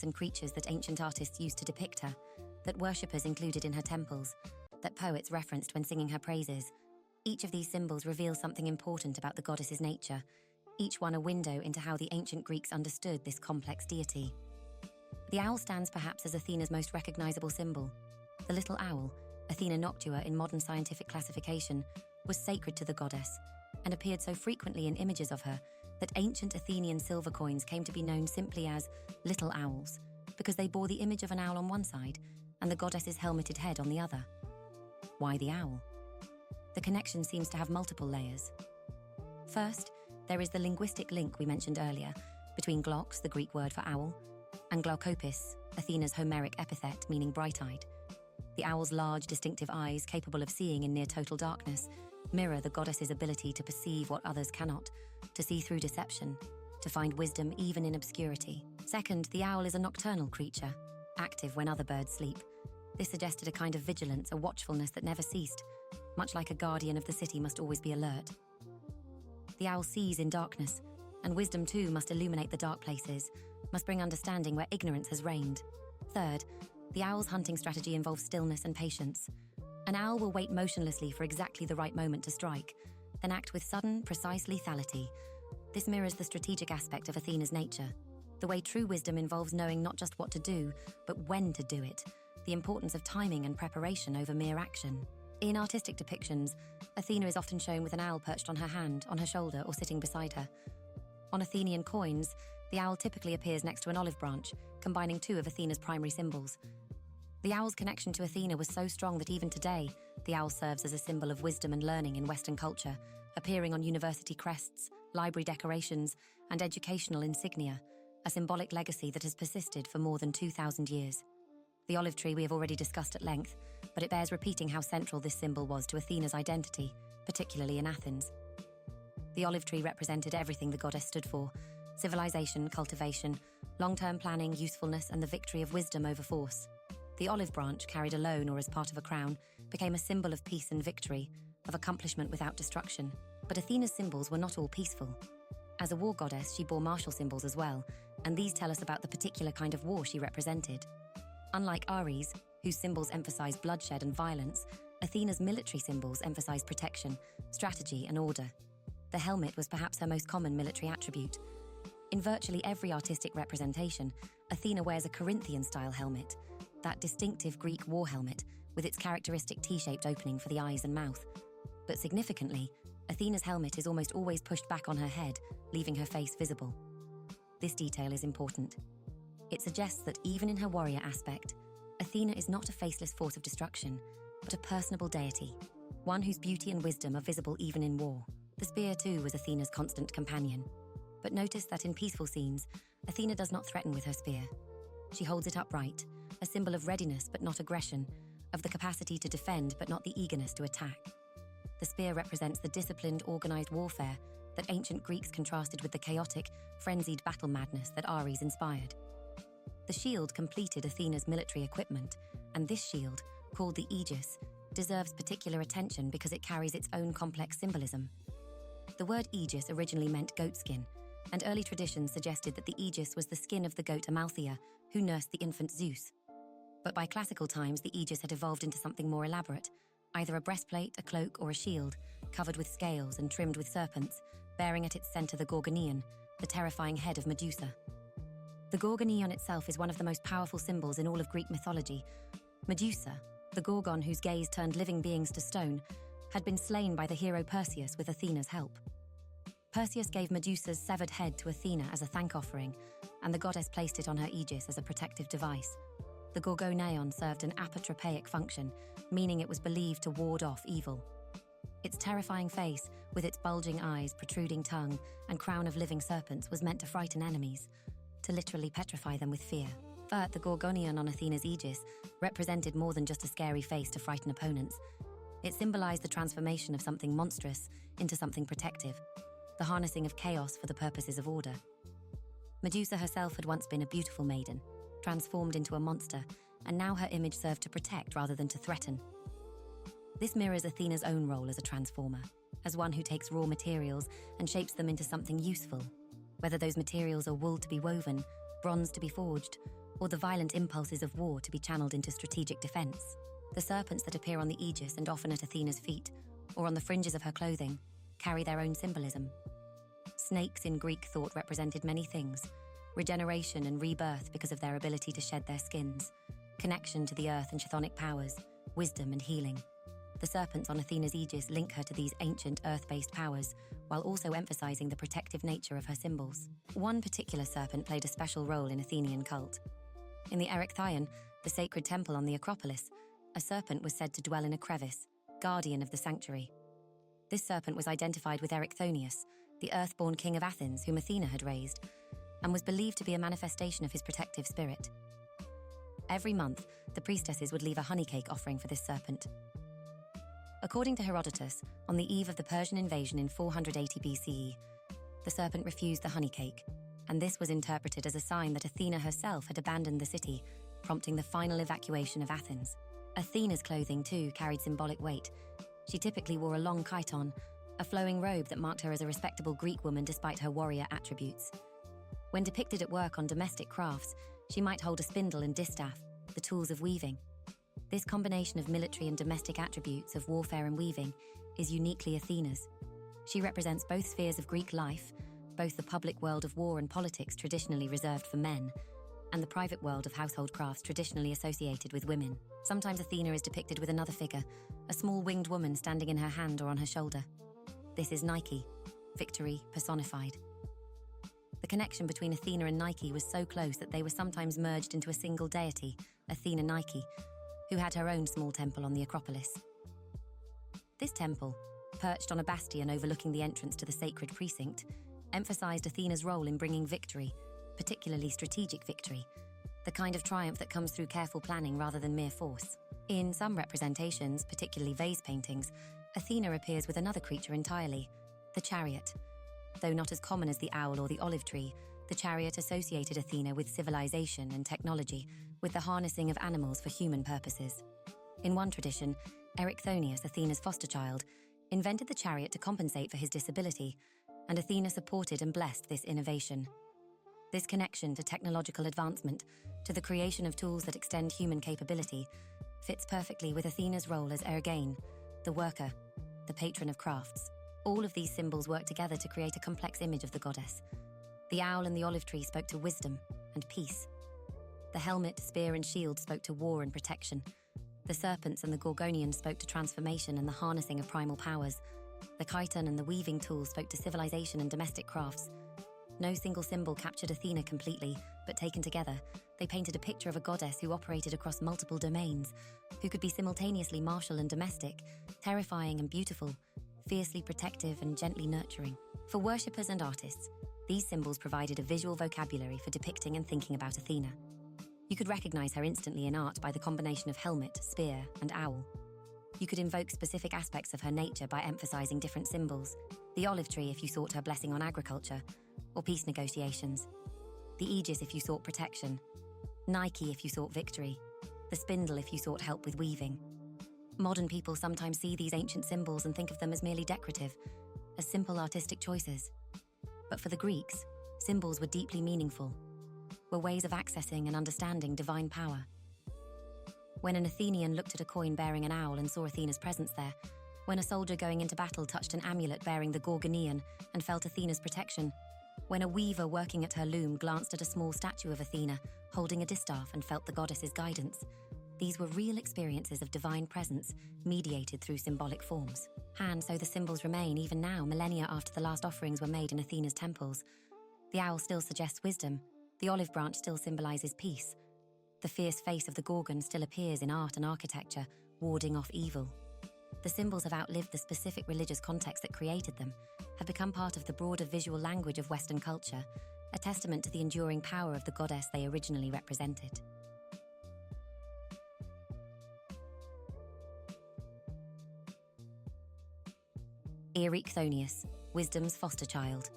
and creatures that ancient artists used to depict her, that worshippers included in her temples, that poets referenced when singing her praises. Each of these symbols reveals something important about the goddess's nature, each one a window into how the ancient Greeks understood this complex deity. The owl stands perhaps as Athena's most recognizable symbol. The little owl, Athena noctua in modern scientific classification, was sacred to the goddess and appeared so frequently in images of her that ancient Athenian silver coins came to be known simply as little owls, because they bore the image of an owl on one side and the goddess's helmeted head on the other. Why the owl? The connection seems to have multiple layers. First, there is the linguistic link we mentioned earlier between glox, the Greek word for owl, and glaukopis, Athena's Homeric epithet meaning bright-eyed. The owl's large, distinctive eyes, capable of seeing in near-total darkness, mirror the goddess's ability to perceive what others cannot, to see through deception, to find wisdom even in obscurity. Second, the owl is a nocturnal creature, active when other birds sleep. This suggested a kind of vigilance, a watchfulness that never ceased, much like a guardian of the city must always be alert. The owl sees in darkness, and wisdom too must illuminate the dark places, must bring understanding where ignorance has reigned. Third, the owl's hunting strategy involves stillness and patience. An owl will wait motionlessly for exactly the right moment to strike, then act with sudden, precise lethality. This mirrors the strategic aspect of Athena's nature, the way true wisdom involves knowing not just what to do, but when to do it, the importance of timing and preparation over mere action. In artistic depictions, Athena is often shown with an owl perched on her hand, on her shoulder, or sitting beside her. On Athenian coins, the owl typically appears next to an olive branch, combining two of Athena's primary symbols. The owl's connection to Athena was so strong that even today, the owl serves as a symbol of wisdom and learning in Western culture, appearing on university crests, library decorations, and educational insignia, a symbolic legacy that has persisted for more than 2,000 years. The olive tree we have already discussed at length, but it bears repeating how central this symbol was to Athena's identity, particularly in Athens. The olive tree represented everything the goddess stood for: civilization, cultivation, long-term planning, usefulness, and the victory of wisdom over force. The olive branch, carried alone or as part of a crown, became a symbol of peace and victory, of accomplishment without destruction. But Athena's symbols were not all peaceful. As a war goddess, she bore martial symbols as well, and these tell us about the particular kind of war she represented. Unlike Ares, whose symbols emphasize bloodshed and violence, Athena's military symbols emphasize protection, strategy, and order. The helmet was perhaps her most common military attribute. In virtually every artistic representation, Athena wears a Corinthian-style helmet, that distinctive Greek war helmet with its characteristic T-shaped opening for the eyes and mouth. But significantly, Athena's helmet is almost always pushed back on her head, leaving her face visible. This detail is important. It suggests that even in her warrior aspect, Athena is not a faceless force of destruction, but a personable deity, one whose beauty and wisdom are visible even in war. The spear, too, was Athena's constant companion. But notice that in peaceful scenes, Athena does not threaten with her spear. She holds it upright, a symbol of readiness but not aggression, of the capacity to defend but not the eagerness to attack. The spear represents the disciplined, organized warfare that ancient Greeks contrasted with the chaotic, frenzied battle madness that Ares inspired. The shield completed Athena's military equipment, and this shield, called the aegis, deserves particular attention because it carries its own complex symbolism. The word aegis originally meant goatskin, and early traditions suggested that the aegis was the skin of the goat Amalthea, who nursed the infant Zeus. But by classical times, the aegis had evolved into something more elaborate, either a breastplate, a cloak, or a shield, covered with scales and trimmed with serpents, bearing at its center the Gorgonion, the terrifying head of Medusa. The Gorgonion itself is one of the most powerful symbols in all of Greek mythology. Medusa, the Gorgon whose gaze turned living beings to stone, had been slain by the hero Perseus with Athena's help. Perseus gave Medusa's severed head to Athena as a thank offering, and the goddess placed it on her aegis as a protective device. The Gorgonion served an apotropaic function, meaning it was believed to ward off evil. Its terrifying face, with its bulging eyes, protruding tongue, and crown of living serpents, was meant to frighten enemies, to literally petrify them with fear. But the Gorgonion on Athena's aegis represented more than just a scary face to frighten opponents. It symbolized the transformation of something monstrous into something protective, the harnessing of chaos for the purposes of order. Medusa herself had once been a beautiful maiden, transformed into a monster, and now her image served to protect rather than to threaten. This mirrors Athena's own role as a transformer, as one who takes raw materials and shapes them into something useful, whether those materials are wool to be woven, bronze to be forged, or the violent impulses of war to be channeled into strategic defense. The serpents that appear on the aegis and often at Athena's feet, or on the fringes of her clothing, carry their own symbolism. Snakes in Greek thought represented many things: regeneration and rebirth because of their ability to shed their skins, connection to the earth and chthonic powers, wisdom and healing. The serpents on Athena's aegis link her to these ancient earth-based powers, while also emphasizing the protective nature of her symbols. One particular serpent played a special role in Athenian cult. In the Erechtheion, the sacred temple on the Acropolis, a serpent was said to dwell in a crevice, guardian of the sanctuary. This serpent was identified with Erichthonius, the earth-born king of Athens whom Athena had raised, and was believed to be a manifestation of his protective spirit. Every month, the priestesses would leave a honey cake offering for this serpent. According to Herodotus, on the eve of the Persian invasion in 480 BCE, the serpent refused the honey cake, and this was interpreted as a sign that Athena herself had abandoned the city, prompting the final evacuation of Athens. Athena's clothing, too, carried symbolic weight. She typically wore a long chiton, a flowing robe that marked her as a respectable Greek woman despite her warrior attributes. When depicted at work on domestic crafts, she might hold a spindle and distaff, the tools of weaving. This combination of military and domestic attributes of warfare and weaving is uniquely Athena's. She represents both spheres of Greek life, both the public world of war and politics traditionally reserved for men, and the private world of household crafts traditionally associated with women. Sometimes Athena is depicted with another figure, a small winged woman standing in her hand or on her shoulder. This is Nike, victory personified. The connection between Athena and Nike was so close that they were sometimes merged into a single deity, Athena Nike, who had her own small temple on the Acropolis. This temple, perched on a bastion overlooking the entrance to the sacred precinct, emphasized Athena's role in bringing victory, particularly strategic victory, the kind of triumph that comes through careful planning rather than mere force. In some representations, particularly vase paintings, Athena appears with another creature entirely, the chariot. Though not as common as the owl or the olive tree, the chariot associated Athena with civilization and technology, with the harnessing of animals for human purposes. In one tradition, Erichthonius, Athena's foster child, invented the chariot to compensate for his disability, and Athena supported and blessed this innovation. This connection to technological advancement, to the creation of tools that extend human capability, fits perfectly with Athena's role as Ergain, the worker, the patron of crafts. All of these symbols work together to create a complex image of the goddess. The owl and the olive tree spoke to wisdom and peace. The helmet, spear, and shield spoke to war and protection. The serpents and the gorgonian spoke to transformation and the harnessing of primal powers. The chiton and the weaving tools spoke to civilization and domestic crafts. No single symbol captured Athena completely, but taken together, they painted a picture of a goddess who operated across multiple domains, who could be simultaneously martial and domestic, terrifying and beautiful, fiercely protective and gently nurturing. For worshippers and artists, these symbols provided a visual vocabulary for depicting and thinking about Athena. You could recognize her instantly in art by the combination of helmet, spear, and owl. You could invoke specific aspects of her nature by emphasizing different symbols. The olive tree if you sought her blessing on agriculture or peace negotiations. The aegis if you sought protection. Nike if you sought victory. The spindle if you sought help with weaving. Modern people sometimes see these ancient symbols and think of them as merely decorative, as simple artistic choices. But for the Greeks, symbols were deeply meaningful, were ways of accessing and understanding divine power. When an Athenian looked at a coin bearing an owl and saw Athena's presence there, when a soldier going into battle touched an amulet bearing the gorgonian and felt Athena's protection, when a weaver working at her loom glanced at a small statue of Athena holding a distaff and felt the goddess's guidance, these were real experiences of divine presence mediated through symbolic forms. And so the symbols remain even now, millennia after the last offerings were made in Athena's temples. The owl still suggests wisdom, the olive branch still symbolizes peace, the fierce face of the Gorgon still appears in art and architecture, warding off evil. The symbols have outlived the specific religious context that created them, have become part of the broader visual language of Western culture, a testament to the enduring power of the goddess they originally represented. Erichthonius, wisdom's foster child.